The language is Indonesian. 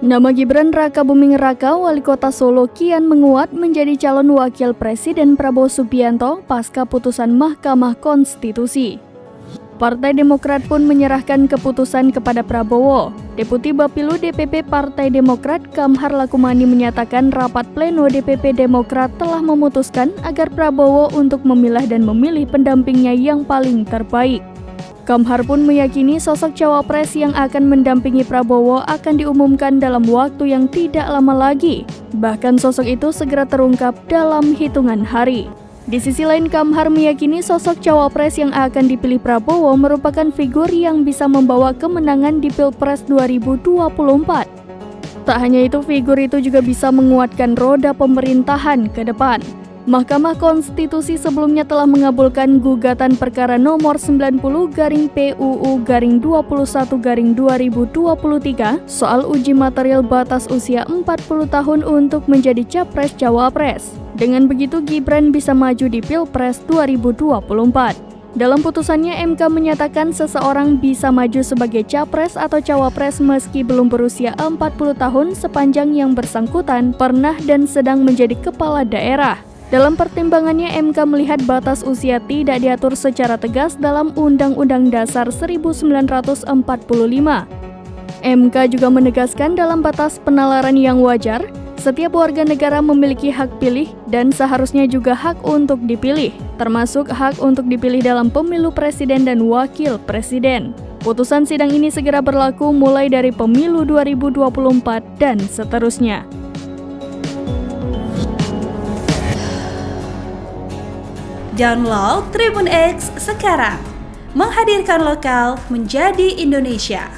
Nama Gibran Rakabuming Raka, Wali Kota Solo, kian menguat menjadi calon Wakil Presiden Prabowo Subianto pasca putusan Mahkamah Konstitusi. Partai Demokrat pun menyerahkan keputusan kepada Prabowo. Deputi Bapilu DPP Partai Demokrat Kamhar Lakumani menyatakan rapat pleno DPP Demokrat telah memutuskan agar Prabowo untuk memilah dan memilih pendampingnya yang paling terbaik. Kamhar pun meyakini sosok cawapres yang akan mendampingi Prabowo akan diumumkan dalam waktu yang tidak lama lagi. Bahkan sosok itu segera terungkap dalam hitungan hari. Di sisi lain, Kamhar meyakini sosok cawapres yang akan dipilih Prabowo merupakan figur yang bisa membawa kemenangan di Pilpres 2024. Tak hanya itu, figur itu juga bisa menguatkan roda pemerintahan ke depan. Mahkamah Konstitusi sebelumnya telah mengabulkan gugatan perkara nomor 90/PUU-21/2023 soal uji material batas usia 40 tahun untuk menjadi capres-cawapres. Dengan begitu, Gibran bisa maju di Pilpres 2024. Dalam putusannya, MK menyatakan seseorang bisa maju sebagai capres atau cawapres meski belum berusia 40 tahun sepanjang yang bersangkutan pernah dan sedang menjadi kepala daerah. Dalam pertimbangannya, MK melihat batas usia tidak diatur secara tegas dalam Undang-Undang Dasar 1945. MK juga menegaskan dalam batas penalaran yang wajar, setiap warga negara memiliki hak pilih dan seharusnya juga hak untuk dipilih, termasuk hak untuk dipilih dalam pemilu presiden dan wakil presiden. Putusan sidang ini segera berlaku mulai dari pemilu 2024 dan seterusnya. Download Tribun X sekarang, menghadirkan lokal menjadi Indonesia.